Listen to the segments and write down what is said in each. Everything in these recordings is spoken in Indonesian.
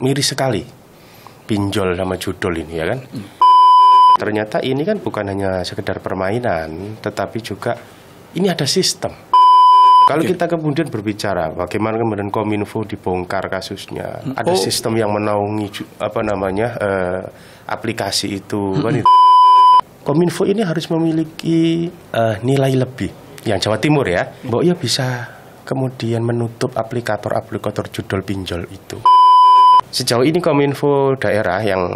miris sekali pinjol sama judol ini ya kan. Ternyata ini kan bukan hanya sekedar permainan, tetapi juga ini ada sistem. Kalau kita kemudian berbicara bagaimana kemudian Kominfo dibongkar kasusnya, ada sistem yang menaungi aplikasi itu. Kan itu. Kominfo ini harus memiliki nilai lebih. Yang Jawa Timur ya, bahwa ia bisa kemudian menutup aplikator judol pinjol itu. Sejauh ini Kominfo daerah yang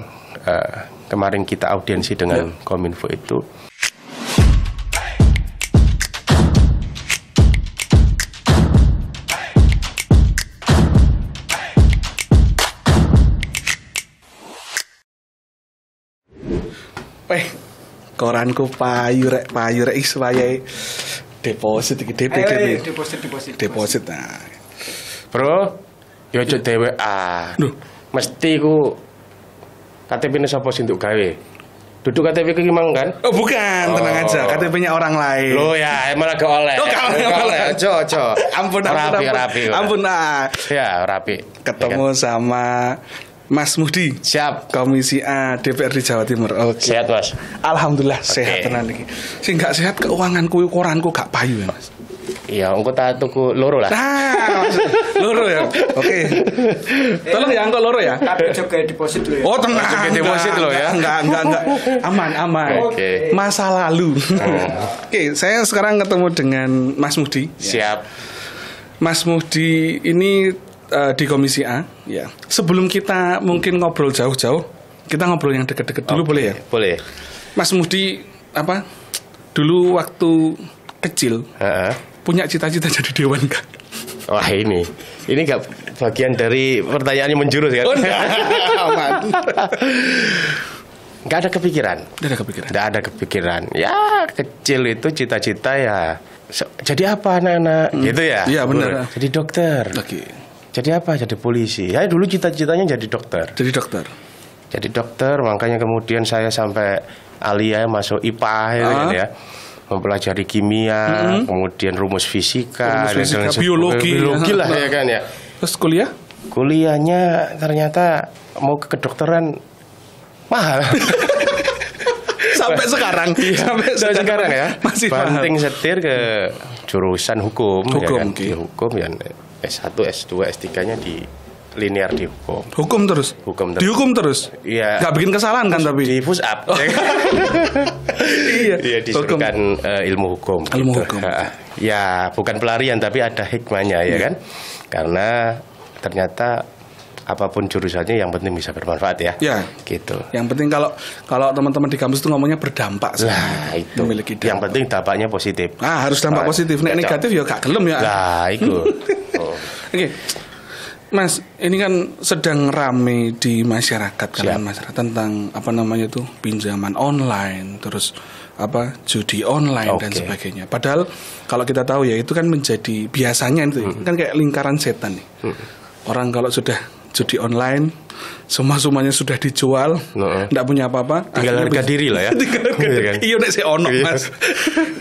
kemarin kita audiensi dengan Kominfo itu, koranku payu rek iswayahe deposit iki deposit. Nah. Bro, yo aja dhewean. Mesti ku KTP-ne sapa sing nduk gawe? Duduk KTP ki mang kan? Oh, bukan, tenang aja. KTP-nya orang lain. Loh ya, emang gak oleh. Oh, gak oleh. Ojo. Ampun. Ampun. Ya, rapi. Ketemu sama Mas Muhdi. Siap. Komisi A DPRD Jawa Timur. Oke. Sehat, Mas. Alhamdulillah sehat tenan iki. Sing gak sehat keuanganku koranku gak payu ya, Mas. Iya, engko tak tuku loro lah. Nah, loro ya. Oke. Tolong ya engko loro ya. Tapi juga deposit dulu ya. Oh, tenang. Juga deposit lo ya. Enggak. Aman. Oke. Masa lalu. Oke, saya sekarang ketemu dengan Mas Muhdi. Siap. Mas Muhdi ini di Komisi A, ya. Sebelum kita mungkin ngobrol jauh-jauh, kita ngobrol yang deket-deket dulu, boleh ya? Boleh. Mas Muhdi dulu waktu kecil punya cita-cita jadi dewan kan? Wah ini nggak bagian dari pertanyaannya menjurus kan? Oh, aman. Nggak ada kepikiran. Nggak ada kepikiran. Ya kecil itu cita-cita ya. Jadi apa anak-anak? Gitu ya? Iya benar. Jadi dokter. Oke. Jadi apa? Jadi polisi. Ya dulu cita-citanya jadi dokter. Jadi dokter, makanya kemudian saya sampai alia masuk IPA ya. Mempelajari kimia, kemudian rumus fisika, biologi lah ya kan ya. Terus kuliah? Kuliahnya ternyata mau ke kedokteran mahal. Sampai sekarang. Sampai sekarang ya. Masih banting setir ke jurusan hukum ya kan? Okay. Di hukum ya. S1, S2, S3-nya di linear di hukum. Hukum terus? Dihukum terus? Iya. Gak bikin kesalahan kan tapi? Di push up. Iya, disuruhkan ilmu hukum. Ilmu hukum. Ya, bukan pelarian tapi ada hikmahnya ya kan. Karena ternyata apapun jurusannya yang penting bisa bermanfaat ya. Ya. Gitu. Yang penting kalau teman-teman di kampus itu ngomongnya berdampak. Lah itu. Yang penting dampaknya positif. Harus dampak positif. Nek negatif ya gak gelem ya. Lah itu. Oke. Mas, ini kan sedang rame di masyarakat kan masyarakat tentang pinjaman online, terus judi online dan sebagainya. Padahal kalau kita tahu ya itu kan menjadi biasanya itu kan kayak lingkaran setan nih. Orang kalau sudah judi online, semuanya sudah dijual, enggak punya apa-apa, tinggal harga diri lah ya. Iya nek ono Mas.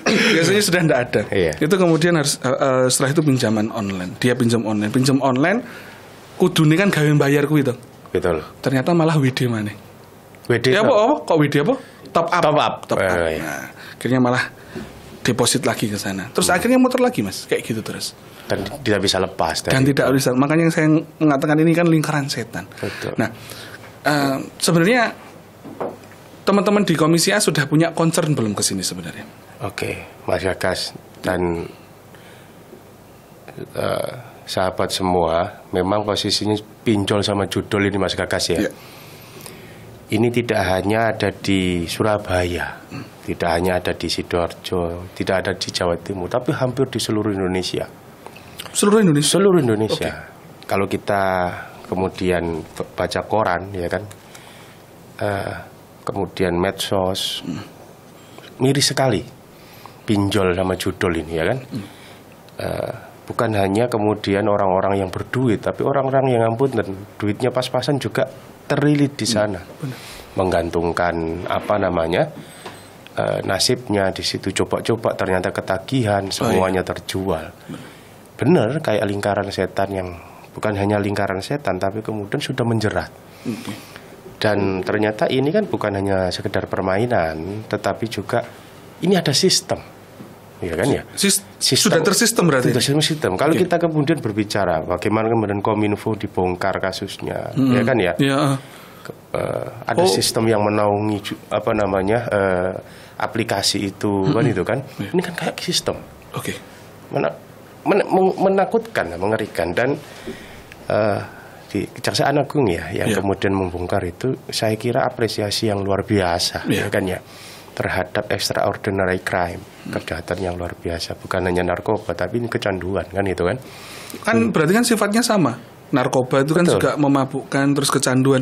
Biasanya sudah enggak ada. Itu kemudian harus setelah itu pinjaman online. Dia pinjam online kudune kan gawe bayar kuwi to. Betul. Ternyata malah WD maneh. WD. Ya apa? Kok WD apa? Top up. Nah, akhirnya malah deposit lagi ke sana. Terus akhirnya muter lagi, Mas. Kayak gitu terus. Dan tidak bisa lepas tidak bisa. Makanya yang saya mengatakan ini kan lingkaran setan. Betul. Nah, sebenarnya teman-teman di Komisi A sudah punya concern belum ke sini sebenarnya? Oke, Mas Gagas dan sahabat semua, memang posisinya pinjol sama judol ini Mas Gagas ya. Ini tidak hanya ada di Surabaya, tidak hanya ada di Sidoarjo, tidak ada di Jawa Timur, tapi hampir di seluruh Indonesia. Seluruh Indonesia. Kalau kita kemudian baca koran ya kan, kemudian medsos, miris sekali pinjol sama judol ini ya kan. Bukan hanya kemudian orang-orang yang berduit, tapi orang-orang yang dan duitnya pas-pasan juga terlilit di sana, menggantungkan nasibnya di situ. Coba-coba ternyata ketagihan, semuanya terjual. Bener kayak lingkaran setan yang bukan hanya lingkaran setan, tapi kemudian sudah menjerat. Dan ternyata ini kan bukan hanya sekedar permainan, tetapi juga ini ada sistem, ya kan ya? Sudah tersistem berarti. Sistem. Kalau kita kemudian berbicara bagaimana kemudian Kominfo dibongkar kasusnya, ya kan ya? Ada sistem yang menaungi aplikasi itu kan itu kan. Ini kan kayak sistem. Menakutkan, mengerikan. Dan di Kejaksaan Agung yang kemudian membongkar itu, saya kira apresiasi yang luar biasa, ya kan ya, terhadap extraordinary crime, kejahatan yang luar biasa, bukan hanya narkoba tapi ini kecanduan kan itu kan. Kan berarti kan sifatnya sama. Narkoba itu kan juga memabukkan, terus kecanduan.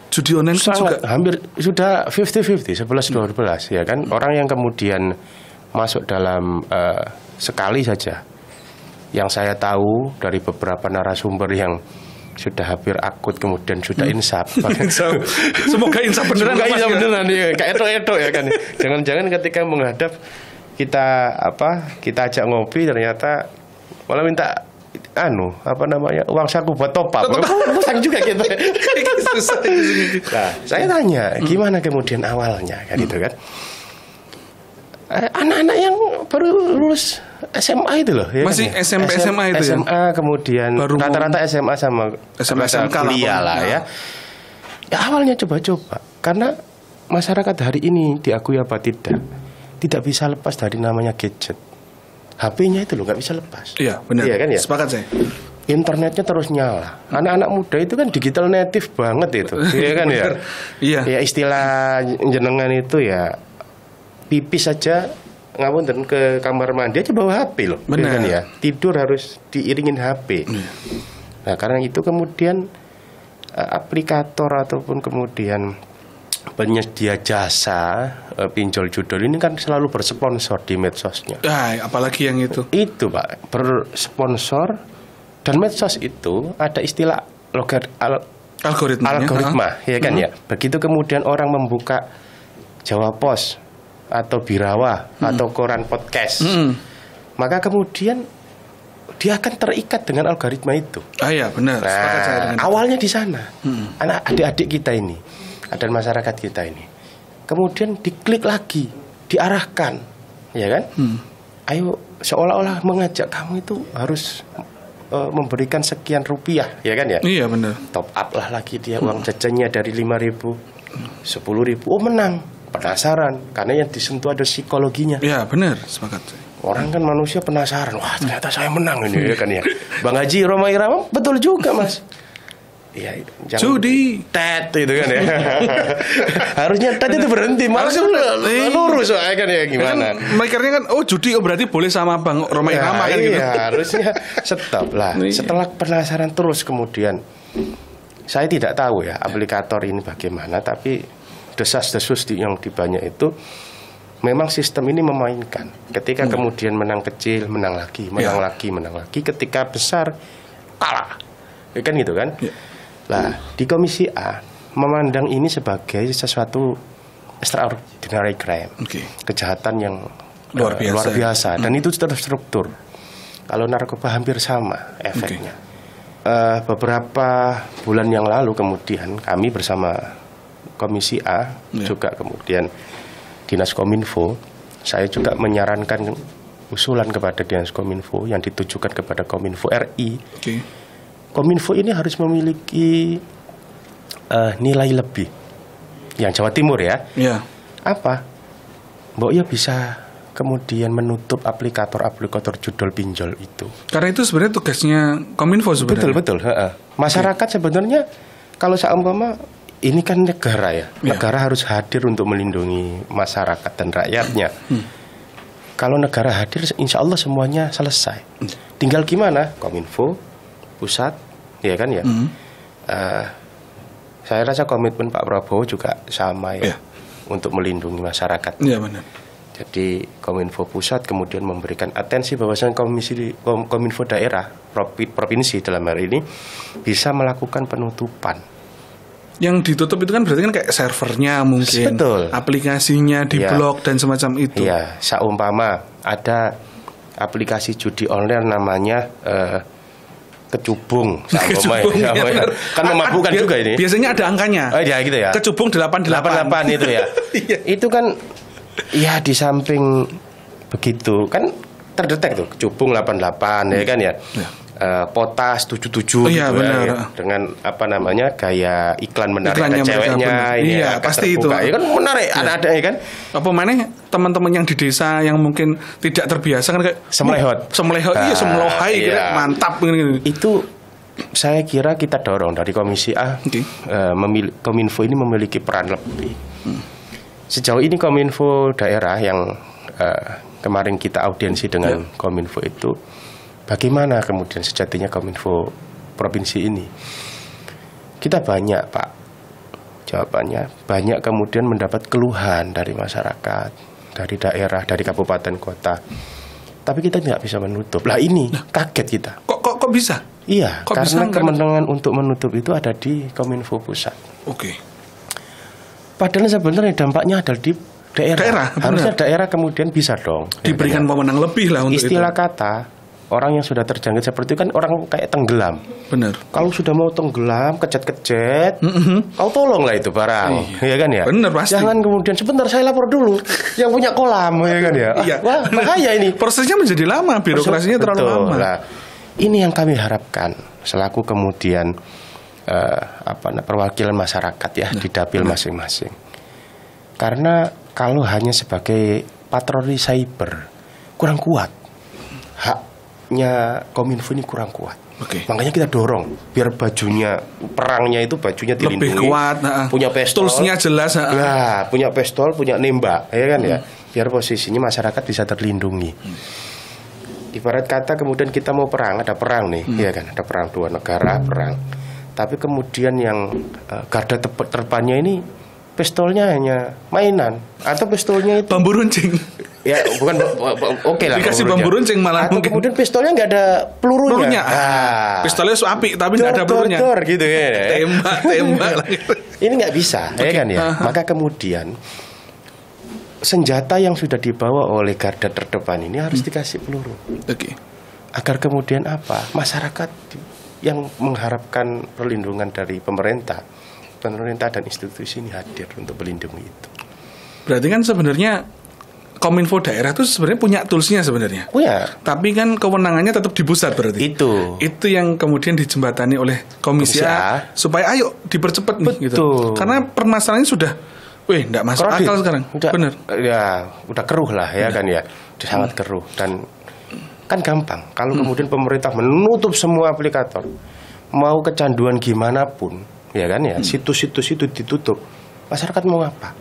Judi online juga hampir sudah 50-50, 11-12 ya kan. Orang yang kemudian masuk dalam sekali saja, yang saya tahu dari beberapa narasumber yang sudah hampir akut kemudian sudah insaf. Semoga insaf beneran. Semoga insaf beneran ya. Kayak edo ya kan. Jangan-jangan ketika menghadap kita ajak ngopi ternyata malah minta uang saku buat top up. Pusing juga gitu. Nah, saya tanya, gimana kemudian awalnya kan gitu kan? Anak-anak yang baru lulus SMA itu loh, ya masih kan? SMP SMA itu SMA ya? Kemudian rata-rata SMA sama SMK kuliah lah ya. Ya awalnya coba-coba karena masyarakat hari ini diakui apa tidak bisa lepas dari namanya gadget. HP-nya itu loh nggak bisa lepas. Iya benar. Iya kan ya. Sepakat saya. Internetnya terus nyala. Anak-anak muda itu kan digital native banget itu. Iya kan ya. Iya. Ya istilah jenengan itu ya pipis saja ngapunten ke kamar mandi aja bawa HP loh. Benar kan ya. Tidur harus diiringin HP. Nah karena itu kemudian aplikator ataupun kemudian penyedia jasa pinjol judul ini kan selalu bersponsor di medsosnya. Apalagi yang itu. Itu Pak, bersponsor, dan medsos itu ada istilah algoritma, ya kan ya. Begitu kemudian orang membuka Jawa Pos atau Birawa atau koran podcast, maka kemudian dia akan terikat dengan algoritma itu. Iya benar. Nah, awalnya di sana, adik-adik kita ini dan masyarakat kita ini, kemudian diklik lagi, diarahkan, ya kan? Ayo seolah-olah mengajak kamu itu harus memberikan sekian rupiah, ya kan ya? Iya benar. Top up lah lagi dia uang jajannya dari 5.000, 10.000, oh menang, penasaran, karena yang disentuh ada psikologinya. Iya benar, sepakat. Orang kan manusia penasaran, wah ternyata saya menang ini, ya kan ya? Bang Haji Roma Irama betul juga mas. Iya, judi tet itu kan ya. Harusnya tet itu berhenti, harusnya lurus kan ya gimana? Mikirnya kan judi berarti boleh sama Bang Roma Irama kan gitu. Iya, harusnya stop lah. Setelah penasaran terus kemudian saya tidak tahu ya aplikator ini bagaimana, tapi desas-desus yang di banyak itu memang sistem ini memainkan. Ketika kemudian menang kecil, menang lagi, ketika besar kalah. Ya kan gitu kan? Ya. Nah, di Komisi A memandang ini sebagai sesuatu extraordinary crime, kejahatan yang luar biasa. Dan itu terstruktur. Kalau narkoba hampir sama efeknya. Beberapa bulan yang lalu kemudian kami bersama Komisi A juga kemudian Dinas Kominfo, saya juga menyarankan usulan kepada Dinas Kominfo yang ditujukan kepada Kominfo RI. Kominfo ini harus memiliki nilai lebih. Yang Jawa Timur ya. Apa? Mbok ya bisa kemudian menutup aplikator judul pinjol itu. Karena itu sebenarnya tugasnya Kominfo sebenarnya. Betul. Masyarakat sebenarnya kalau seumpama ini kan negara ya. Negara harus hadir untuk melindungi masyarakat dan rakyatnya. Kalau negara hadir, insya Allah semuanya selesai. Tinggal gimana? Kominfo pusat, ya kan ya. Saya rasa komitmen Pak Prabowo juga sama ya, untuk melindungi masyarakat. Iya benar. Jadi Kominfo pusat kemudian memberikan atensi bahwasanya Kominfo daerah provinsi dalam hal ini bisa melakukan penutupan. Yang ditutup itu kan berarti kan kayak servernya mungkin, betul, aplikasinya diblok dan semacam itu. Iya, seumpama ada aplikasi judi online namanya kecubung, Kecubung, ya, benar. kan memabukkan juga ini. Biasanya ada angkanya. Oh ya gitu ya. Kecubung 88 itu ya. Iya. Itu kan ya di samping begitu kan terdetek tuh kecubung 88 ya kan ya. Potas 77 iya, gitu benar. ya. Dengan apa namanya gaya iklan menarik Iklannya ceweknya ini iya, pasti terbuka. itu. Ya kan menarik ada ya kan. Apa mana teman-teman yang di desa yang mungkin tidak terbiasa kan kayak Semlehot. Iya semlohai iya. kira mantap gini. Itu saya kira kita dorong dari Komisi A. Okay. Kominfo ini memiliki peran lebih. Sejauh ini Kominfo daerah yang kemarin kita audiensi dengan Kominfo itu, bagaimana kemudian sejatinya Kominfo provinsi ini? Kita banyak, Pak. Jawabannya banyak kemudian mendapat keluhan dari masyarakat, dari daerah, dari kabupaten kota. Tapi kita tidak bisa menutup. Lah ini kaget kita. Kok bisa? Iya, kok karena bisa, kemenangan untuk menutup itu ada di Kominfo pusat. Oke. Padahal sebenarnya dampaknya ada di daerah. Harusnya daerah kemudian bisa dong diberikan wewenang lebih lah untuk istilah itu. kata orang yang sudah terjangkit seperti itu kan orang kayak tenggelam. Benar. Kalau sudah mau tenggelam, kecet-kecet, kau tolonglah itu barang, ya kan ya. Benar pasti. Jangan kemudian sebentar saya lapor dulu yang punya kolam, ya kan ya. Iya. Wah, bahaya ini. Prosesnya menjadi lama, birokrasinya terlalu lama. Nah, ini yang kami harapkan selaku kemudian perwakilan masyarakat ya di dapil masing-masing. Karena kalau hanya sebagai patroli cyber kurang kuat. Haknya Kominfo ini kurang kuat. Oke. Makanya kita dorong biar perangnya itu bajunya dilindungi. Lebih kuat, punya pistol. Toolsnya jelas. Nah, punya pistol, punya nembak, ya kan ya. Biar posisinya masyarakat bisa terlindungi. Ibarat kata kemudian kita mau perang, ada perang nih, ya kan, ada perang dua negara, perang. Tapi kemudian yang garda terdepannya ini pistolnya hanya mainan atau pistolnya itu bambu runcing. Ya bukan oke lah. Dikasih bambu runcing malah atau mungkin. kemudian pistolnya nggak ada pelurunya. Pistolnya api tapi nggak ada pelurunya. Gitu ya. Tembak. Ini nggak bisa, ya kan ya. Maka kemudian senjata yang sudah dibawa oleh garda terdepan ini harus dikasih peluru. Oke. Agar kemudian apa? Masyarakat yang mengharapkan perlindungan dari pemerintah dan institusi ini hadir untuk melindungi itu. Berarti kan sebenarnya Kominfo daerah itu sebenarnya punya toolsnya sebenarnya. Punya. Tapi kan kewenangannya tetap di pusat berarti. Itu yang kemudian dijembatani oleh Komisi A supaya ayo dipercepat nih gitu. Karena permasalahannya sudah enggak masuk akal sekarang. Benar. Ya, udah keruh lah ya kan ya. Udah sangat keruh dan kan gampang kalau kemudian pemerintah menutup semua aplikator. Mau kecanduan gimana pun, ya kan ya, situs-situs itu ditutup. Masyarakat mau apa?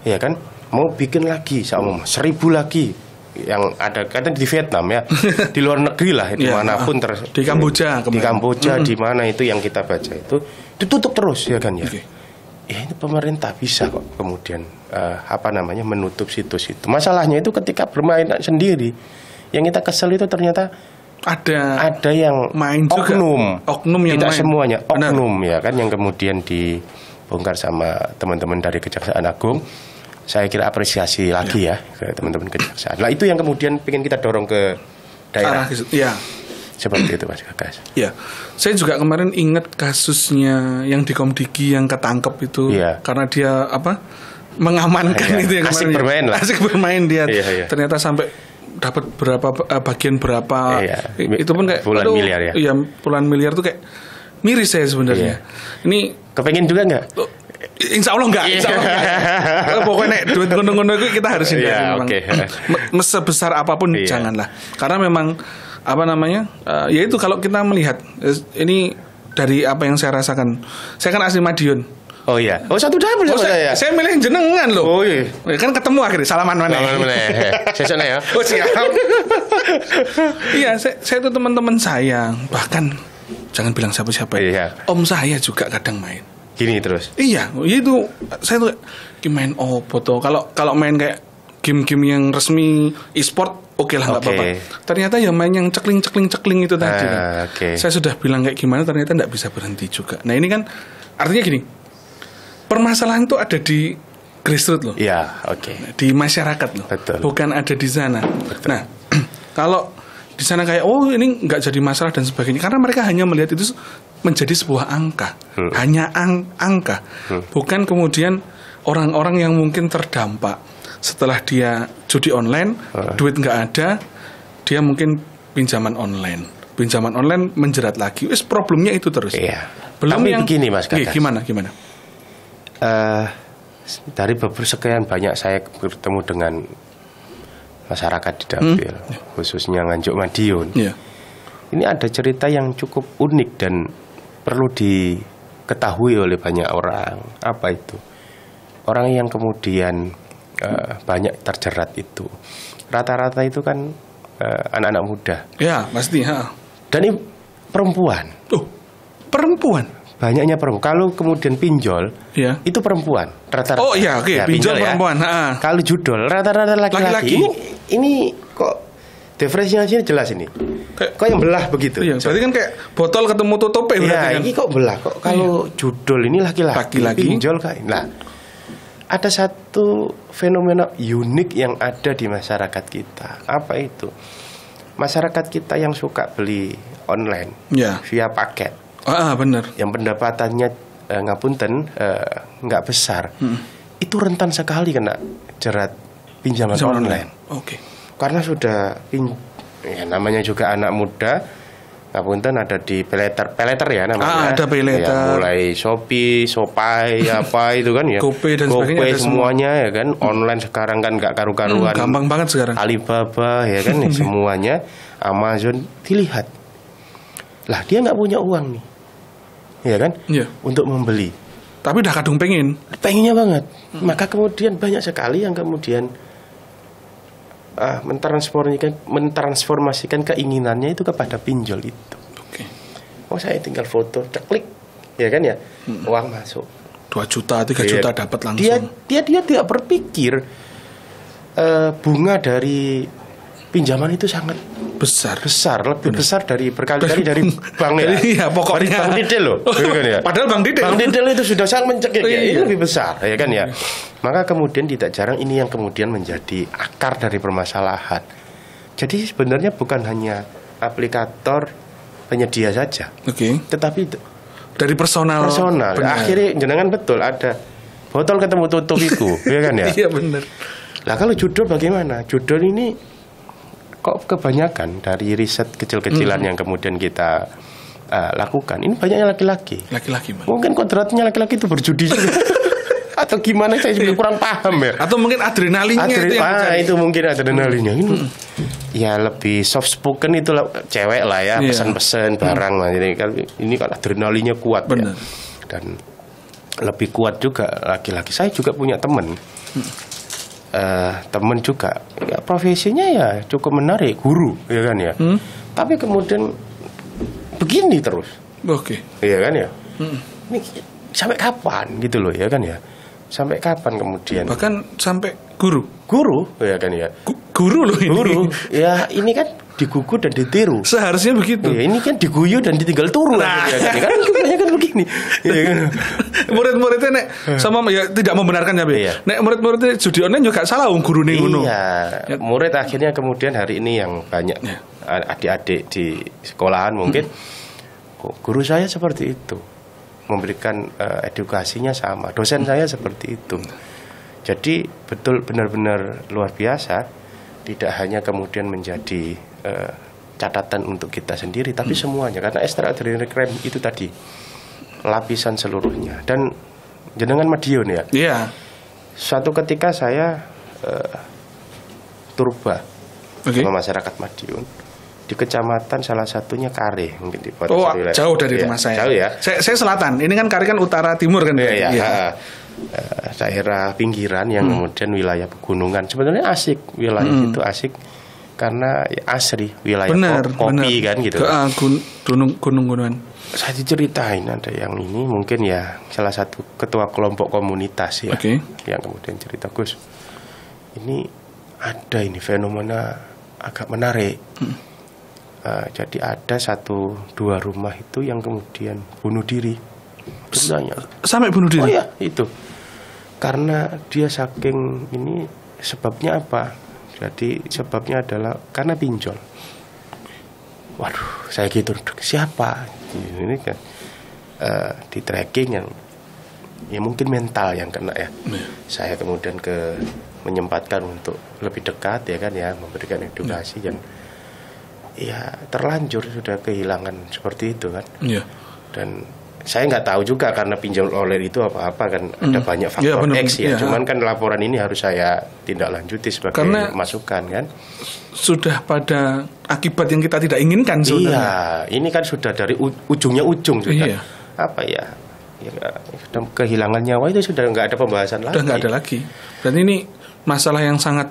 Ya kan? Mau bikin lagi, 1.000 lagi yang ada kadang di Vietnam ya, di luar negeri lah, dimanapun di Kamboja, di mana itu yang kita baca itu ditutup terus ya kan ya. Ya ini pemerintah bisa kok kemudian menutup situs itu. Masalahnya itu ketika bermain sendiri, yang kita kesel itu ternyata ada yang main juga. Oknum yang tidak main. Semuanya oknum ya kan yang kemudian dibongkar sama teman-teman dari Kejaksaan Agung. Saya kira apresiasi lagi ya ke teman-teman kejaksaan. Nah itu yang kemudian ingin kita dorong ke daerah. Iya. Seperti itu Mas Gagas. Iya. Saya juga kemarin ingat kasusnya yang di Komdigi yang ketangkep itu karena dia mengamankan itu yang asik kemarin. Bermain lah. Asik bermain dia. Ternyata sampai dapat bagian berapa. Itu pun kayak puluhan miliar ya. Iya, puluhan miliar tuh kayak miris saya sebenarnya. Ini kepengen juga enggak? Insya Allah enggak. Pokoknya duit ngono-ngono itu kita harus hindari. Sebesar apapun janganlah. Karena memang ya itu kalau kita melihat ini dari apa yang saya rasakan. Saya kan asli Madiun. Oh iya. Oh satu dapil sama saya. Saya milih jenengan loh. Oh iya. Kan ketemu akhirnya salaman mana? Sesone ya. Oh siap. Iya, saya itu teman-teman saya, bahkan jangan bilang siapa-siapa. Om saya juga kadang main. Gini terus. Iya, itu saya tuh main foto. Kalau main kayak game-game yang resmi e-sport oke lah nggak apa-apa. Ternyata ya main yang cekling itu tadi kan. Saya sudah bilang kayak gimana ternyata nggak bisa berhenti juga. Nah ini kan artinya gini, permasalahan itu ada di grassroots loh. Iya, Di masyarakat loh. Betul. Bukan ada di sana. Betul. Nah, kalau di sana kayak ini nggak jadi masalah dan sebagainya, karena mereka hanya melihat itu menjadi sebuah angka, hanya angka, bukan kemudian orang-orang yang mungkin terdampak setelah dia judi online, duit nggak ada, dia mungkin pinjaman online menjerat lagi, problemnya itu terus. Iya. Belum Tapi yang begini Mas Gagas. Gimana? Dari sekian banyak saya bertemu dengan masyarakat di Dapil, khususnya Nganjuk Madiun. Yeah. Ini ada cerita yang cukup unik dan perlu diketahui oleh banyak orang. Apa itu? Orang yang kemudian banyak terjerat itu, rata-rata itu kan anak-anak muda. Ya, pasti. Dan ini perempuan. Perempuan. Banyaknya perempuan. Kalau kemudian pinjol, ya, itu perempuan. Rata-rata. Oh iya, oke. Pinjol perempuan. Ya. Kalau judol, rata-rata laki-laki. Ini kok diferensiasinya jelas ini. Kok yang belah begitu? Iya, berarti kan kayak botol ketemu tutupe. Iya, ini kok belah. Kok kalau judol ini laki-laki, pinjol kan. Nah, ada satu fenomena unik yang ada di masyarakat kita. Apa itu? Masyarakat kita yang suka beli online, via paket. Benar. Yang pendapatannya ngapunten nggak besar, itu rentan sekali kena jerat pinjaman online. Oke. Karena sudah namanya juga anak muda, ngapunten ada di peleter ya namanya. Ada peleter. Ya, mulai Shopee, Shopee apa itu kan ya. GoPay dan sebagainya. Semuanya ya kan, online sekarang kan nggak karu-karuan. Gampang banget sekarang. Alibaba ya kan, semuanya, Amazon dilihat. Lah dia nggak punya uang nih. Ya kan? Iya. Untuk membeli. Tapi udah kadung pengennya banget. Maka kemudian banyak sekali yang kemudian mentransformasikan keinginannya itu kepada pinjol itu. Oke. Saya tinggal foto, klik, ya kan ya, uang masuk. 2 juta, 3 juta dapat langsung. Dia tidak berpikir bunga dari pinjaman itu sangat besar, lebih besar dari berkali-kali dari bank ya. Iya, pokoknya Bank Didel loh, kan ya. Padahal Bank Didel itu sudah sangat mencekik ya. Ini lebih besar, ya kan ya. Maka kemudian tidak jarang ini yang kemudian menjadi akar dari permasalahan. Jadi sebenarnya bukan hanya aplikator penyedia saja, tetapi dari personal. Akhirnya jenengan betul ada botol ketemu tutup itu, ya kan ya. Iya benar. Lah kalau judul bagaimana? Judul ini kok kebanyakan dari riset kecil-kecilan yang kemudian kita lakukan, ini banyaknya laki-laki. Mungkin kodratnya laki-laki itu berjudi juga. Atau gimana, saya juga kurang paham ya. Atau mungkin adrenalinnya itu mungkin adrenalinnya. Ini ya lebih soft spoken itu cewek lah ya, pesan-pesan barang lah. Ini kan adrenalinnya kuat ya. Dan lebih kuat juga laki-laki. Saya juga punya teman. Teman juga ya, profesinya ya cukup menarik, guru ya kan ya. Tapi kemudian begini terus. Iya kan ya. Ini sampai kapan gitu loh ya kan ya. Sampai kapan kemudian? Bahkan sampai guru ya kan ya. Guru loh ini. Guru ya, ini kan digugu dan ditiru. Seharusnya begitu. Ya, ini kan diguyu dan ditinggal turu ya kan. Kan begini. Ya kan. Murid-muridnya nek sama ya tidak membenarkan ya, nek murid-muridnya judi online juga salah guru nih ngono. Iya. Murid akhirnya kemudian hari ini yang banyak adik-adik di sekolahan mungkin guru saya seperti itu, memberikan edukasinya sama, dosen saya seperti itu. Jadi betul benar-benar luar biasa, tidak hanya kemudian menjadi catatan untuk kita sendiri, tapi semuanya, karena extraordinary crime itu tadi lapisan seluruhnya. Dan jenengan Madiun ya. Iya. Suatu ketika saya turba sama masyarakat Madiun di kecamatan salah satunya Kare, mungkin di jauh dari rumah saya. Jauh ya. Saya selatan. Ini kan Kare kan utara timur kan. Iya. Daerah pinggiran yang kemudian wilayah pegunungan. Sebenarnya asik wilayah itu, asik karena asri wilayah kopi kan gitu. Gunung-gunungan. Saya diceritain ada yang ini mungkin ya salah satu ketua kelompok komunitas ya, yang kemudian cerita, Gus, ini ada ini fenomena agak menarik. Jadi ada 1-2 rumah itu yang kemudian bunuh diri. Sebenarnya sampai bunuh diri? Oh ya itu, karena dia saking ini, sebabnya apa? Jadi sebabnya adalah karena pinjol. Waduh, saya gitu, siapa? Ini kan di tracking yang ya mungkin mental yang kena ya. Saya kemudian menyempatkan untuk lebih dekat ya kan ya, memberikan edukasi dan ya terlanjur sudah kehilangan seperti itu kan. Dan saya nggak tahu juga karena pinjam online itu apa-apa kan, ada banyak faktor X ya. Cuman kan laporan ini harus saya tindak lanjuti sebagai karena masukan kan. Sudah pada akibat yang kita tidak inginkan sebenarnya. Iya, ini kan sudah dari ujungnya sudah. Iya. Apa ya? Sudah kehilangan nyawa itu sudah nggak ada pembahasan lagi. Sudah nggak ada lagi. Dan ini masalah yang sangat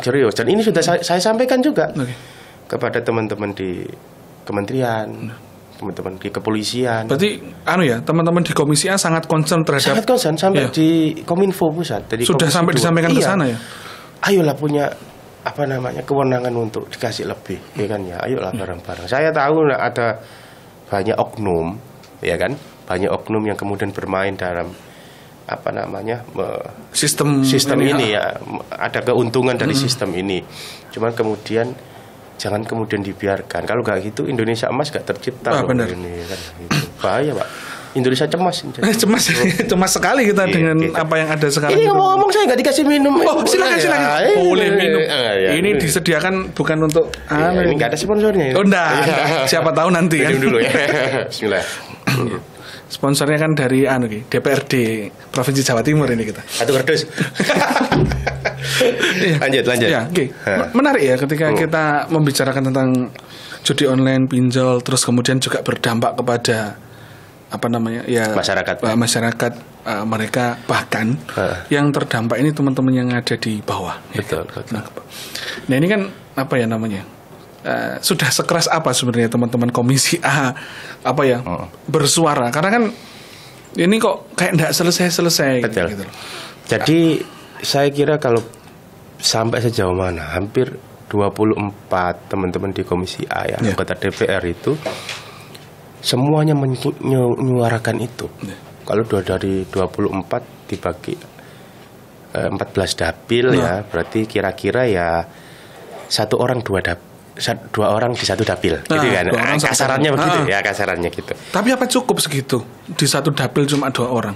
serius. Dan ini sudah saya sampaikan juga kepada teman-teman di kementerian, teman-teman di kepolisian. Berarti teman-teman di Komisi A sangat concern terhadap. Sangat concern sampai di Kominfo pusat. Sudah sampai disampaikan ke sana ya. Ayolah punya kewenangan untuk dikasih lebih, ya kan ya. Ayolah bareng-bareng. Saya tahu ada banyak oknum, ya kan. Banyak oknum yang kemudian bermain dalam sistem ini ya, ada keuntungan dari sistem ini. Cuman kemudian jangan kemudian dibiarkan. Kalau nggak gitu Indonesia emas nggak tercipta. Benar. Ini kan gitu. Bahaya Pak. Indonesia cemas. Cemas sekali kita dengan apa yang ada sekarang. Ini ngomong-ngomong saya nggak dikasih minum. Oh silakan. Boleh minum. Ini disediakan bukan untuk. Ini nggak ada sponsornya. Oh enggak. Siapa tahu nanti kan. Minum dulu ya. Bismillah. Sponsornya kan dari DPRD Provinsi Jawa Timur ini kita. Satu kardus. Lanjut. Ya, menarik ya ketika kita membicarakan tentang judi online, pinjol, terus kemudian juga berdampak kepada masyarakat mereka, bahkan yang terdampak ini teman-teman yang ada di bawah. Betul. Nah ini kan sudah sekeras apa sebenarnya teman-teman Komisi A bersuara, karena kan ini kok kayak tidak selesai. Betul. Gitu. Jadi saya kira kalau sampai sejauh mana hampir 24 teman-teman di Komisi A anggota DPR itu semuanya menyuarakan itu. Kalau dari 24 dibagi 14 dapil ya, berarti kira-kira ya dua orang di satu dapil, gitu kan? Kasarannya begitu ya, kasarannya gitu. Tapi apa cukup segitu di satu dapil cuma 2 orang?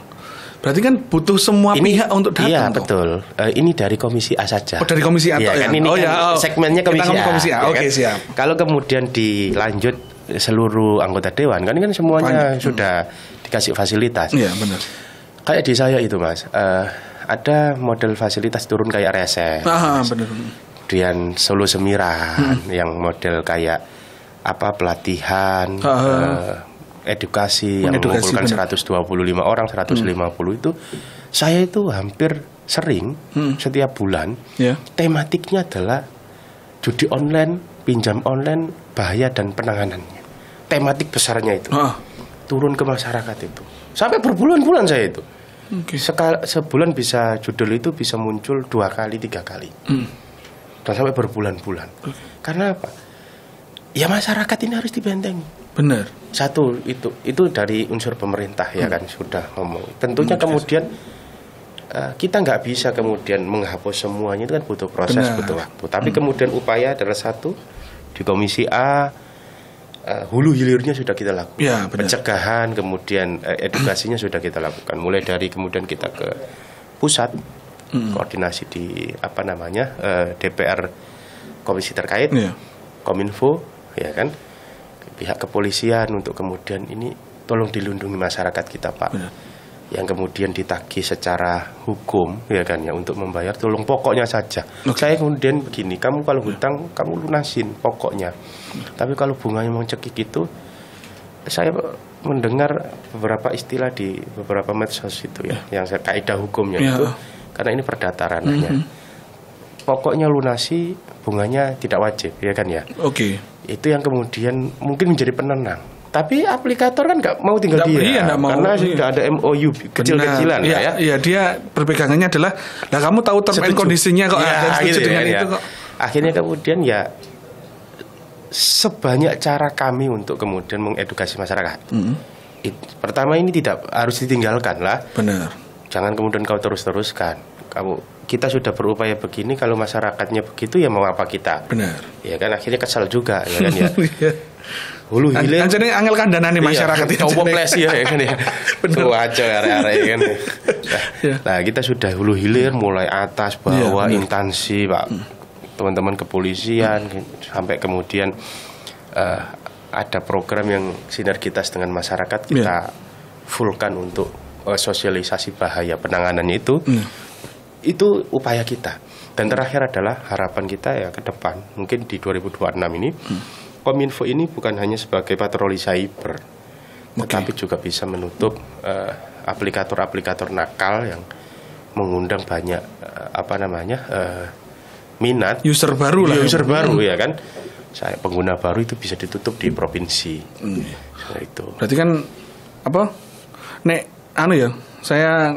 Berarti kan butuh semua pihak untuk datang. Iya betul. Ini dari Komisi A saja. Oh dari Komisi A ya, kan? Ini segmennya Komisi A. Oke, siap. Kalau kemudian dilanjut seluruh anggota dewan, kan semuanya sudah dikasih fasilitas. Iya benar. Kayak di saya itu Mas, ada model fasilitas turun kayak reses. Benar. Kemudian Solo Semiran yang model kayak pelatihan, edukasi yang mengumpulkan 125 orang, 150 itu saya itu hampir sering setiap bulan tematiknya adalah judi online, pinjam online, bahaya dan penanganannya. Tematik besarnya itu turun ke masyarakat itu sampai berbulan-bulan saya itu. Sebulan bisa judul itu bisa muncul 2 kali 3 kali. Dan sampai berbulan-bulan. Karena apa? Ya masyarakat ini harus dibentengi. Benar. Satu itu dari unsur pemerintah ya kan sudah ngomong. Tentunya kemudian kita nggak bisa kemudian menghapus semuanya, itu kan butuh proses, butuh waktu. Tapi kemudian upaya adalah satu di Komisi A, hulu hilirnya sudah kita lakukan. Ya, pencegahan, kemudian edukasinya sudah kita lakukan. Mulai dari kemudian kita ke pusat. Koordinasi di DPR komisi terkait, Kominfo ya kan, pihak kepolisian untuk kemudian ini tolong dilindungi masyarakat kita Pak. Yang kemudian ditagih secara hukum ya kan ya untuk membayar, tolong pokoknya saja. Saya kemudian begini, kamu kalau hutang kamu lunasin pokoknya. Tapi kalau bunganya mau cekik itu, saya mendengar beberapa istilah di beberapa medsos itu ya, yang kaidah hukumnya itu. Karena ini perdata ranahnya. Pokoknya lunasi, bunganya tidak wajib, ya kan ya. Itu yang kemudian mungkin menjadi penenang. Tapi aplikator kan nggak mau tinggal diam, karena sudah ada MOU kecil-kecilan ya. Iya, dia berpegangannya adalah, nah kamu tahu term and kondisinya kok ada setuju dengan itu kok. Akhirnya kemudian ya sebanyak cara kami untuk kemudian mengedukasi masyarakat. Pertama ini tidak harus ditinggalkan lah. Benar. Jangan kemudian kau terus-teruskan. Kita sudah berupaya begini, kalau masyarakatnya begitu ya mau apa kita? Benar. Ya kan akhirnya kesal juga ya kan ya. hulu hilir. Anjane angel kandhanane masyarakat iya, cowoplesi ya kan ya. Betul aja arek-arek kan. Nah, kita sudah hulu hilir mulai atas bawah instansi, Pak. Teman-teman kepolisian sampai kemudian ada program yang sinergitas dengan masyarakat kita fullkan untuk sosialisasi bahaya penanganannya itu upaya kita. Dan terakhir adalah harapan kita ya ke depan mungkin di 2026 ini Kominfo ini bukan hanya sebagai patroli cyber, tetapi juga bisa menutup aplikator-aplikator nakal yang mengundang banyak minat user baru ya kan. Saya pengguna baru itu bisa ditutup di provinsi. Itu. Berarti kan saya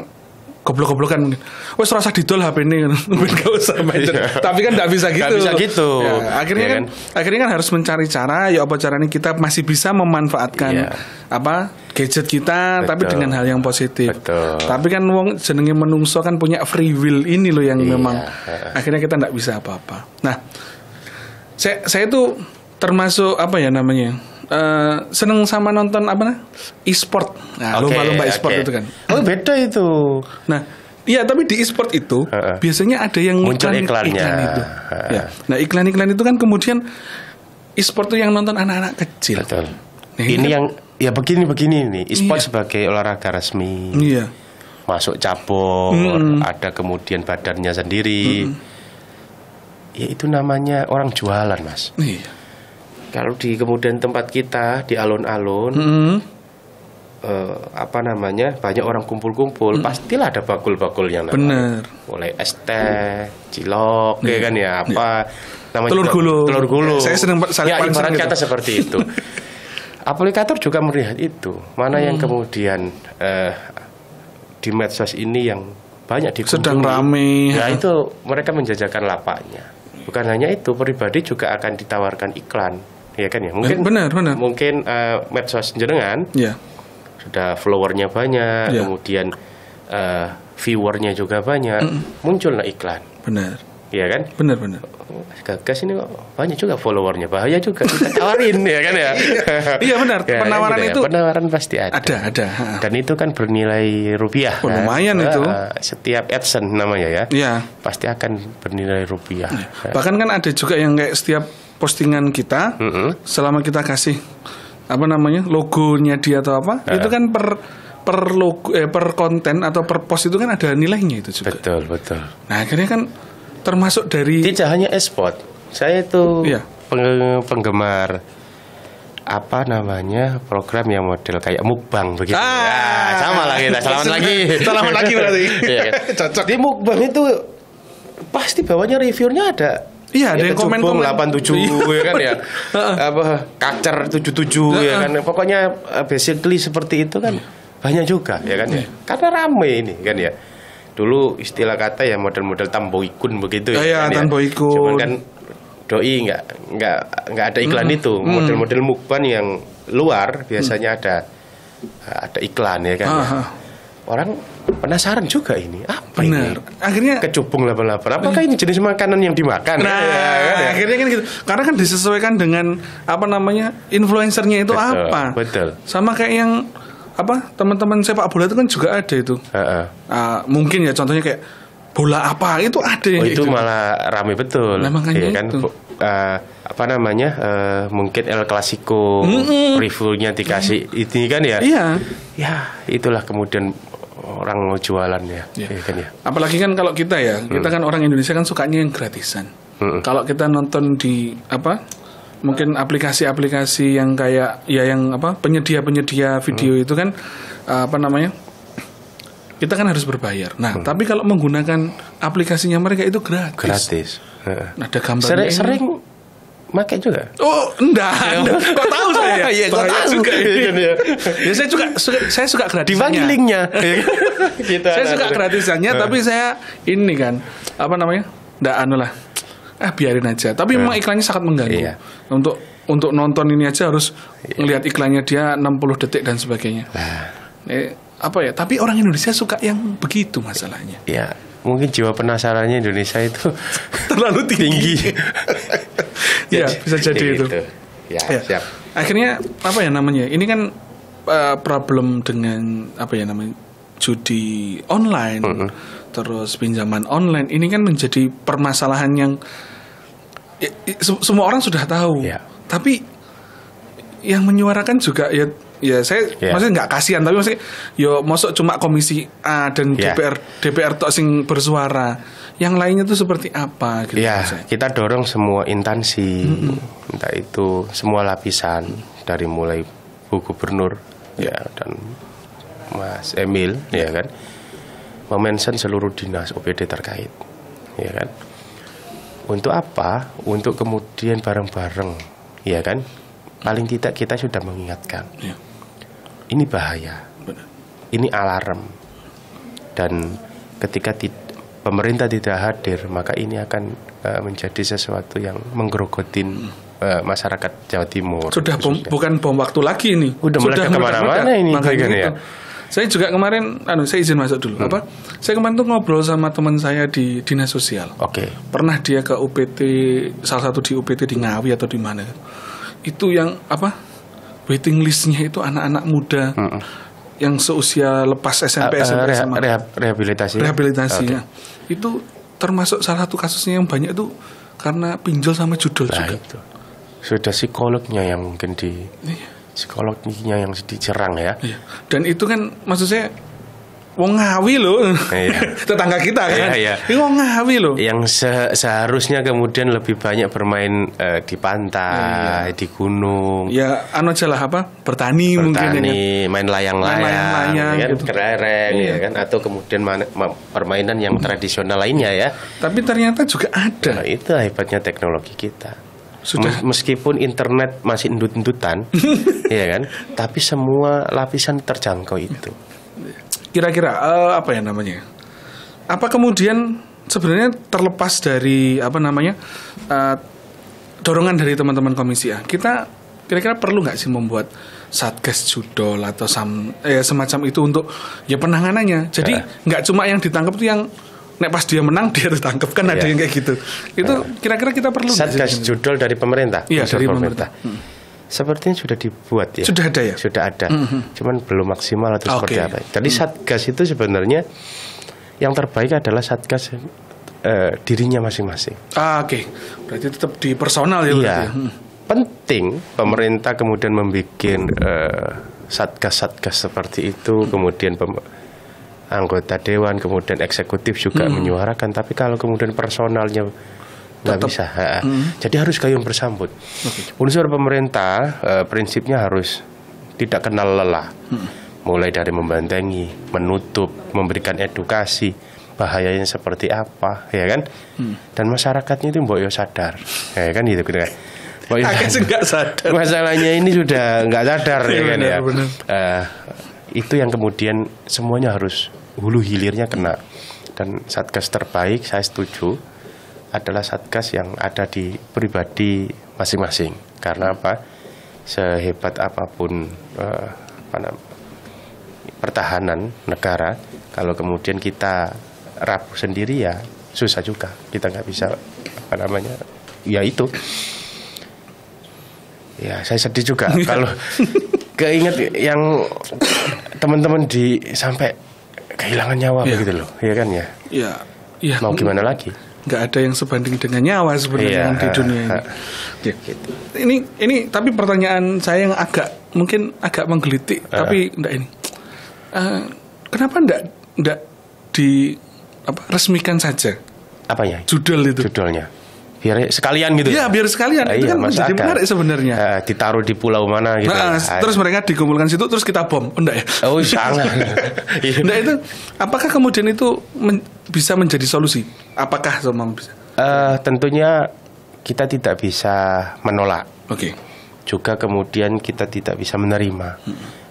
goblok-goblokan mungkin. Wes rasa didol HP ini kan. Enggak usah macet. Tapi kan enggak bisa gitu. Enggak bisa gitu. Ya, akhirnya kan harus mencari cara ya apa caranya kita masih bisa memanfaatkan gadget kita. Betul. Tapi dengan hal yang positif. Betul. Tapi kan wong jenenge menungso kan punya free will ini loh yang memang akhirnya kita enggak bisa apa-apa. Nah, saya itu termasuk seneng sama nonton e-sport. Nah, lomba-lomba e-sport itu kan. Oh, beda itu. Nah, iya tapi di e-sport itu biasanya ada yang muncul iklan itu. Ya. Nah, iklan-iklan itu kan kemudian e-sport itu yang nonton anak-anak kecil. Betul. Nah, ini yang ya begini nih. E-sport sebagai olahraga resmi. Iya. Masuk cabur, ada kemudian badannya sendiri. Ya itu namanya orang jualan, Mas. Iya. Kalau di kemudian tempat kita di alun-alun, banyak orang kumpul-kumpul, pastilah ada bakul-bakul yang benar. Mulai es teh, cilok, ya kan ya namanya telur gulung. Saya senang ibarat kata seperti itu. Aplikator juga melihat itu, mana yang kemudian di medsos ini yang banyak dikunjungi, sedang rame. Ya itu mereka menjajakan lapaknya. Bukan hanya itu, pribadi juga akan ditawarkan iklan. Ya kan ya, mungkin benar. Mungkin medsos jenengan sudah followernya banyak, kemudian viewernya juga banyak, muncullah iklan. Benar. Iya kan? Benar. Gagas ini kok banyak juga followernya, bahaya juga kita tawarin ya kan ya. Iya benar. Ya, penawaran kan gitu itu penawaran pasti ada. Ada. Dan itu kan bernilai rupiah. Oh, lumayan itu. Setiap AdSense namanya ya. Iya. Pasti akan bernilai rupiah. Bahkan kan ada juga yang kayak setiap postingan kita, selama kita kasih logonya dia atau itu kan per logo per konten atau per post itu kan ada nilainya itu juga. Betul. Nah, akhirnya kan termasuk dari tidak hanya e-sport. Saya itu penggemar program yang model kayak mukbang begitu. Sama lah kita. Selamat lagi berarti. Iya, kan? Cocok. Di mukbang itu pasti bawahnya reviewnya ada. Iya, ada yang komen 87 ya kan ya. Kacer 77 ya kan. Pokoknya basically seperti itu kan banyak juga ya kan ya. Karena rame ini kan ya. Dulu istilah kata ya model-model tamboikun begitu ya. Iya, tamboikun. Cuman kan doi enggak ada iklan itu. Model-model mukbang yang luar biasanya ada iklan ya kan. Ya. Orang penasaran juga ini apa benar. Ini? Akhirnya kecubung 88. Apakah ini jenis makanan yang dimakan? Nah, ya. Akhirnya kan gitu. Karena kan disesuaikan dengan influencernya itu apa. Betul. Sama kayak yang teman-teman sepak bola itu kan juga ada itu. Mungkin ya contohnya kayak bola apa itu ada yang itu malah rame betul. Nah, makanya kan itu. Mungkin El Clasico reviewnya dikasih ini kan ya. Iya. Ya, itulah kemudian orang mau jualan ya. Kan ya. Apalagi kan kalau kita kita kan orang Indonesia kan sukanya yang gratisan. Kalau kita nonton di mungkin aplikasi-aplikasi yang kayak yang penyedia-penyedia video itu kan kita kan harus berbayar. Nah, tapi kalau menggunakan aplikasinya mereka itu gratis. Ada gambarnya. Sering pakai juga. Oh, enggak. Kok tahu saya? Iya, kok tahu juga. Ya saya suka gratisannya. Dibagi linknya. Saya suka gratisannya, tapi saya ini kan enggak biarin aja. Tapi memang iklannya sangat mengganggu. Iya. Untuk nonton ini aja harus ngelihat iklannya dia 60 detik dan sebagainya. Tapi orang Indonesia suka yang begitu masalahnya. Ya, mungkin jiwa penasarannya Indonesia itu terlalu tinggi. Ya, bisa jadi itu. Ya, siap. akhirnya apa ya namanya? Ini kan problem dengan apa ya namanya? Judi online, terus pinjaman online. Ini kan menjadi permasalahan yang semua orang sudah tahu. Yeah. Tapi yang menyuarakan juga ya saya maksudnya nggak kasihan, tapi maksudnya masuk cuma Komisi A dan DPR tok sing bersuara. Yang lainnya tuh seperti apa gitu. Ya, kita dorong semua instansi, entah itu semua lapisan dari mulai Bu Gubernur ya dan Mas Emil ya kan, memention seluruh dinas OPD terkait ya kan. Untuk apa? Untuk kemudian bareng-bareng ya kan. Paling tidak kita sudah mengingatkan. Ya. Ini bahaya. Benar. Ini alarm. Dan ketika pemerintah tidak hadir, maka ini akan menjadi sesuatu yang menggerogotin masyarakat Jawa Timur. Sudah bukan bom waktu lagi ini. Sudah kemana-mana ini. Makanya ya. Saya juga kemarin, saya izin masuk dulu. Saya kemarin tuh ngobrol sama teman saya di dinas sosial. Oke. Pernah dia ke UPT, salah satu di UPT di Ngawi atau di mana? Itu yang waiting listnya itu anak-anak muda yang seusia lepas SMP SMP sama rehabilitasi. Ya. Itu termasuk salah satu kasusnya yang banyak itu karena pinjol sama judul juga. Itu. Sudah psikolognya yang mungkin psikolognya yang dicerang ya. Iya. Dan itu kan maksud saya wong Ngawi loh. Iya. Tetangga kita kan. Iya. Ini wong Ngawi loh. Yang seharusnya kemudian lebih banyak bermain di pantai, di gunung. Ya aja lah bertani mungkin ya. Main layang-layang kan, gitu. kelereng ya kan, atau kemudian permainan yang tradisional lainnya ya. Tapi ternyata juga ada. Nah, itu hebatnya teknologi kita. Meskipun internet masih endut-endutan, ya kan, tapi semua lapisan terjangkau itu. Kira-kira apa ya namanya? Apa kemudian sebenarnya terlepas dari dorongan dari teman-teman Komisi A, kita kira-kira perlu nggak sih membuat satgas judol atau semacam itu untuk penanganannya? Jadi nggak cuma yang ditangkap itu yang nek pas dia menang dia ditangkap kan, ada yang kayak gitu. Itu kira-kira kita perlu satgas judol dari pemerintah. Iya, dari pemerintah. Sepertinya sudah dibuat ya. Sudah ada ya? Sudah ada. Cuman belum maksimal atau seperti apa. Jadi satgas itu sebenarnya yang terbaik adalah satgas dirinya masing-masing. Oke. Berarti tetap di personal ya. Iya. Penting pemerintah kemudian membuat satgas-satgas seperti itu, kemudian anggota dewan, kemudian eksekutif juga menyuarakan. Tapi kalau kemudian personalnya nggak bisa, jadi harus gayung bersambut. Unsur pemerintah prinsipnya harus tidak kenal lelah, mulai dari membantengi, menutup, memberikan edukasi bahayanya seperti apa, ya kan? Dan masyarakatnya itu mbok yo sadar, ya kan gitu kan? Nggak sadar. Masalahnya ini sudah nggak sadar, ya kan ya. Itu yang kemudian semuanya harus hulu hilirnya kena. Dan satgas terbaik saya setuju adalah satgas yang ada di pribadi masing-masing. Karena apa? Sehebat apapun pertahanan negara, kalau kemudian kita rapuh sendiri ya susah juga. Kita nggak bisa ya itu. Ya saya sedih juga kalau keinget yang teman-teman sampai kehilangan nyawa begitu loh, ya kan ya? Iya. Mau gimana lagi? Nggak ada yang sebanding dengan nyawa sebenarnya di dunia ini. Ya. Gitu. Ini tapi pertanyaan saya yang mungkin agak menggelitik, tapi enggak ini. Kenapa enggak resmikan saja? Apanya? Judulnya. Biar sekalian gitu. Iya, biar sekalian. Itu kan menjadi menarik sebenarnya. Ditaruh di pulau mana gitu. Terus mereka dikumpulkan situ, terus kita bom. Enggak ya? Oh, sangat. Nah itu, apakah kemudian itu bisa menjadi solusi? Apakah semua bisa? Tentunya kita tidak bisa menolak. Oke. Juga kemudian kita tidak bisa menerima.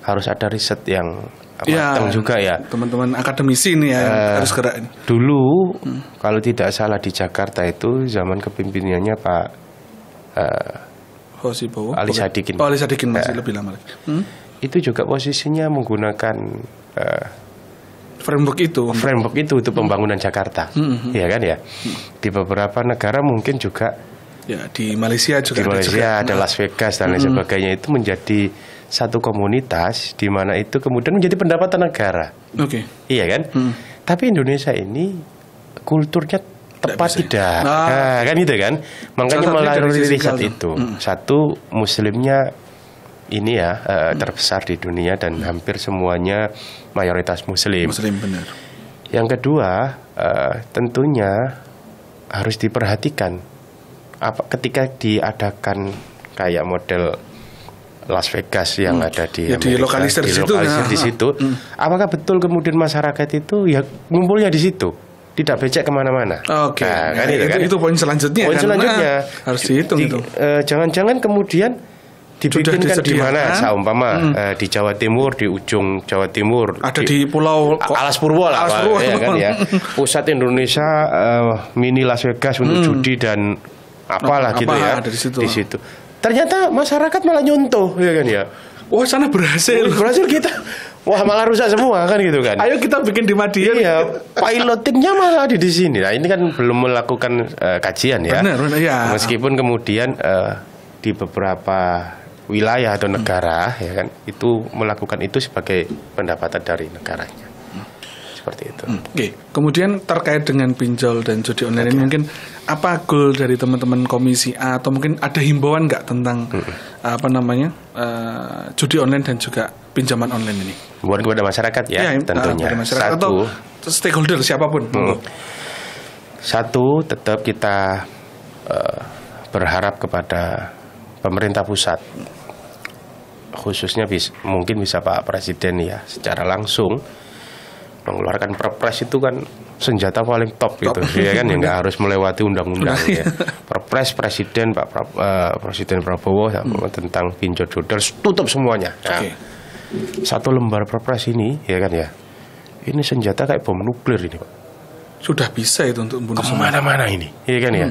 Harus ada riset yang matang juga ya. Teman-teman akademisi ini ya harus gerak. Dulu kalau tidak salah di Jakarta itu zaman kepemimpinannya Pak Hosibowo, Ali Sadikin. Ali Sadikin masih lebih lama lagi. Itu juga posisinya menggunakan framework itu untuk pembangunan Jakarta, ya kan ya. Di beberapa negara mungkin juga Ya, di Malaysia juga di Malaysia ada juga. Las Vegas dan lain sebagainya, itu menjadi satu komunitas di mana itu kemudian menjadi pendapatan negara. Oke. Iya kan? Tapi Indonesia ini kulturnya tepat tidak. Nah, kan itu kan. Makanya melalui riset itu. Satu, muslimnya ini ya terbesar di dunia dan hampir semuanya mayoritas muslim. Muslim, benar. Yang kedua, tentunya harus diperhatikan ketika diadakan kayak model Las Vegas yang ada di Amerika, dilokalisir di situ. Apakah betul kemudian masyarakat itu ya ngumpulnya di situ, tidak becek kemana-mana? Oke. Nah, kan itu poin selanjutnya. Poin selanjutnya harus dihitung itu. Jangan-jangan kemudian dibikinkan di mana? Saumpama di Jawa Timur, di ujung Jawa Timur, ada di Pulau Alas Purwo lah, ya kan ya. Pusat Indonesia mini Las Vegas untuk judi dan apalah gitu ya. Ada di situ. Ternyata masyarakat malah nyontoh, ya kan ya. Wah, sana berhasil kita. Wah, malah rusak semua kan gitu kan. Ayo kita bikin di Madiun. Iya, pilotingnya malah ada di sini. Nah, ini kan belum melakukan kajian ya. Benar, ya. Meskipun kemudian di beberapa wilayah atau negara ya kan itu melakukan itu sebagai pendapatan dari negaranya. Seperti itu. Oke. Kemudian terkait dengan pinjol dan judi online ini mungkin apa goal dari teman-teman Komisi A atau mungkin ada himbauan nggak tentang judi online dan juga pinjaman online ini? Buat kepada masyarakat ya tentunya. Masyarakat atau stakeholder siapapun. Satu, tetap kita berharap kepada pemerintah pusat, khususnya mungkin bisa Pak Presiden ya secara langsung mengeluarkan Perpres. Itu kan senjata paling top gitu ya kan, ya nggak harus melewati undang-undang ya. Perpres Presiden Presiden Prabowo tentang pinjol jodel tutup semuanya. Nah, satu lembar Perpres ini ya kan ya, ini senjata kayak bom nuklir ini Pak. Sudah bisa itu untuk membunuh kemana-mana ini ya kan ya.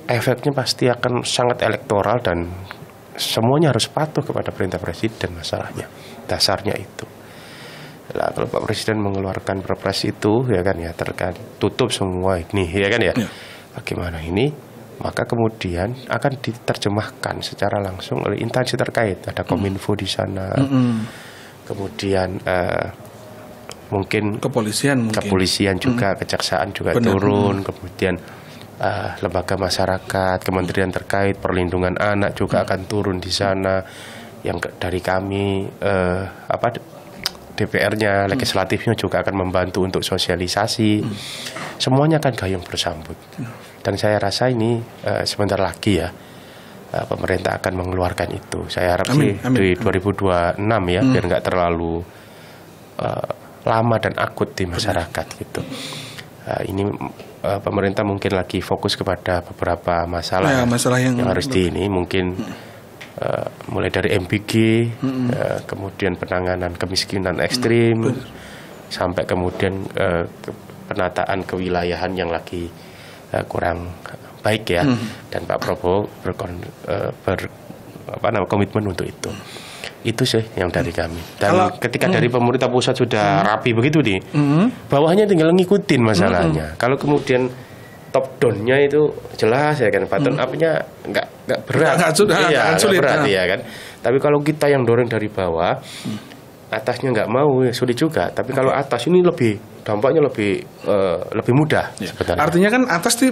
Efeknya pasti akan sangat elektoral dan semuanya harus patuh kepada perintah Presiden. Masalahnya dasarnya itu. Nah, kalau Pak Presiden mengeluarkan Perpres itu ya kan ya, terkait tutup semua ini ya kan ya. Bagaimana ini? Maka kemudian akan diterjemahkan secara langsung oleh instansi terkait. Ada Kominfo di sana. Kemudian mungkin kepolisian juga, kejaksaan juga turun. Kemudian lembaga masyarakat, kementerian terkait, perlindungan anak juga akan turun di sana. Yang dari kami DPR-nya, legislatifnya juga akan membantu untuk sosialisasi. Semuanya akan gayung bersambut. Dan saya rasa ini sebentar lagi ya pemerintah akan mengeluarkan itu. Saya harap sih di 2026 ya, biar nggak terlalu lama dan akut di masyarakat gitu. Ini pemerintah mungkin lagi fokus kepada beberapa masalah yang harus mungkin mulai dari MBG, kemudian penanganan kemiskinan ekstrim, sampai kemudian penataan kewilayahan yang lagi kurang baik ya. Dan Pak Prabowo komitmen untuk itu. Itu sih yang dari kami. Dan ketika dari pemerintah pusat sudah rapi begitu nih, bawahnya tinggal ngikutin masalahnya. Kalau kemudian top down-nya itu jelas ya kan, button up-nya nggak berat, nggak sulit ya kan. Tapi kalau kita yang dorong dari bawah, atasnya nggak mau ya sulit juga. Tapi kalau atas ini dampaknya lebih mudah sebenarnya. Artinya kan atas itu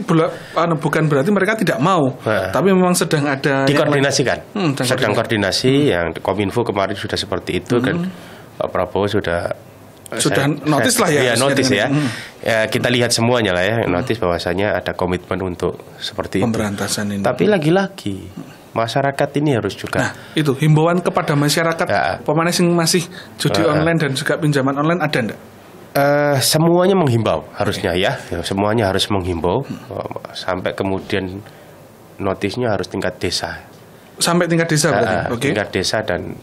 bukan berarti mereka tidak mau, tapi memang sedang ada dikoordinasikan. Sedang koordinasi yang Kominfo kemarin sudah seperti itu kan. Pak Prabowo sudah notice lah ya. Notice ya. Ya, kita lihat semuanya lah ya, notice bahwasanya ada komitmen untuk seperti pemberantasan ini. Tapi lagi-lagi masyarakat ini harus juga. Nah, itu himbauan kepada masyarakat pemanis yang masih judi online dan juga pinjaman online ada enggak? Semuanya menghimbau harusnya ya, semuanya harus menghimbau sampai kemudian notisnya harus tingkat desa. Sampai tingkat desa berarti. Tingkat desa dan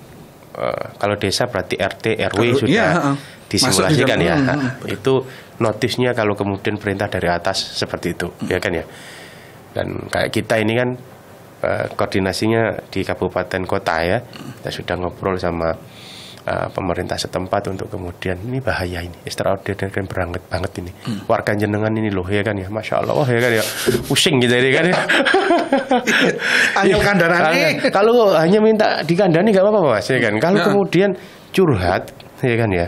kalau desa berarti RT RW sudah disimulasikan ya. Itu notisnya kalau kemudian perintah dari atas seperti itu, ya kan ya. Dan kayak kita ini kan koordinasinya di kabupaten kota ya. Kita sudah ngobrol sama pemerintah setempat untuk kemudian ini bahaya, ini extraordinary kan, beranget banget ini. Warga jenengan ini loh ya kan ya, masya Allah ya kan ya, pusing gitu ya kan ya. Angel kandhanane. Kalau hanya minta dikandani nggak apa-apa Mas ya kan. Kalau kemudian curhat ya kan ya,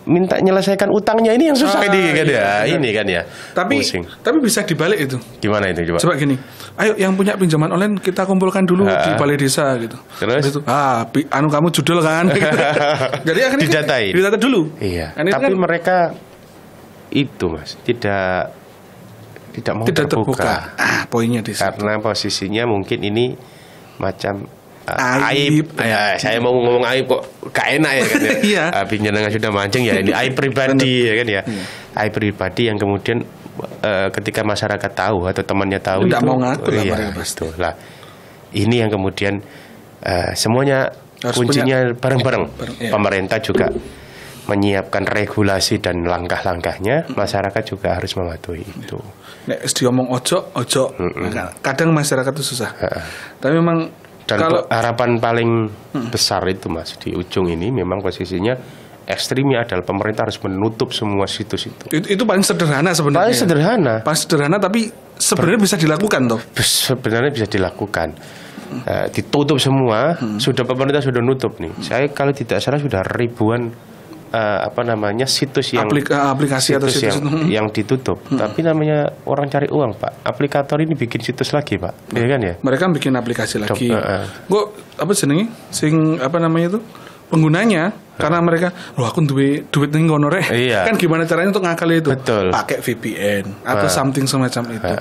minta menyelesaikan utangnya ini yang susah ini kan ya. Ini kan ya. Tapi bisa dibalik itu. Gimana itu coba? Coba gini. Ayo yang punya pinjaman online kita kumpulkan dulu di balai desa gitu. Terus itu, kamu judul kan. Jadi akhirnya didata dulu. Iya. Kan tapi kan mereka itu Mas tidak mau terbuka. Poinnya di situ. Karena posisinya mungkin ini macam aib. Ya, saya mau ngomong aib kok gak enak ya kan ya. Iya. Jenengan sudah mancing ya, ini aib pribadi ya kan ya. Aib pribadi yang kemudian ketika masyarakat tahu atau temannya tahu tidak itu mau ngaku lah, lah. Ini yang kemudian semuanya harus kuncinya bareng-bareng. Pemerintah juga menyiapkan regulasi dan langkah-langkahnya, masyarakat juga harus mematuhi itu. Nek diomong ojo. Kadang masyarakat itu susah. Tapi memang dan kalau harapan paling besar itu Mas di ujung ini memang posisinya ekstrimnya adalah pemerintah harus menutup semua situs itu. Itu paling sederhana sebenarnya. Paling sederhana tapi sebenarnya bisa dilakukan toh. Sebenarnya bisa dilakukan. Ditutup semua, sudah pemerintah sudah nutup nih. Saya kalau tidak salah sudah ribuan situs yang aplikasi atau situs yang ditutup. Tapi namanya orang cari uang Pak. Aplikator ini bikin situs lagi Pak, ya kan ya? Mereka bikin aplikasi lagi. Kok apa senengi? Itu penggunanya karena mereka aku duit ning ngono rek. Kan gimana caranya untuk ngakali itu? Betul. Pakai VPN atau something semacam itu.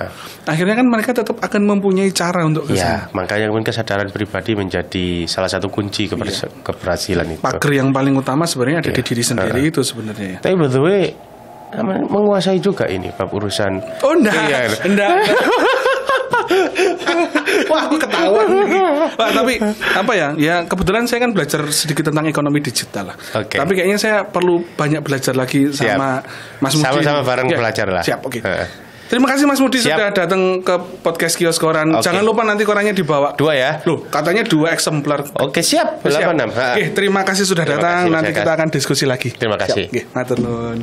Akhirnya kan mereka tetap akan mempunyai cara untuk kesana. Makanya kesadaran pribadi menjadi salah satu kunci keberhasilan itu. Pagar yang paling utama sebenarnya ada di diri sendiri itu sebenarnya. Tapi by the way menguasai juga ini bab urusan. Oh enggak. Wah, aku ketahuan. Pak, tapi ya kebetulan saya kan belajar sedikit tentang ekonomi digital lah. Tapi kayaknya saya perlu banyak belajar lagi sama Mas Mudi. Sama-sama bareng belajar lah. Siap, oke. Terima kasih Mas Mudi sudah datang ke podcast Kios Koran. Jangan lupa nanti korannya dibawa 2 ya. Loh, katanya 2 eksemplar. Oke, siap. 86. Oke, terima kasih sudah datang. Nanti kita akan diskusi lagi. Terima kasih. Oke, matur nuwun.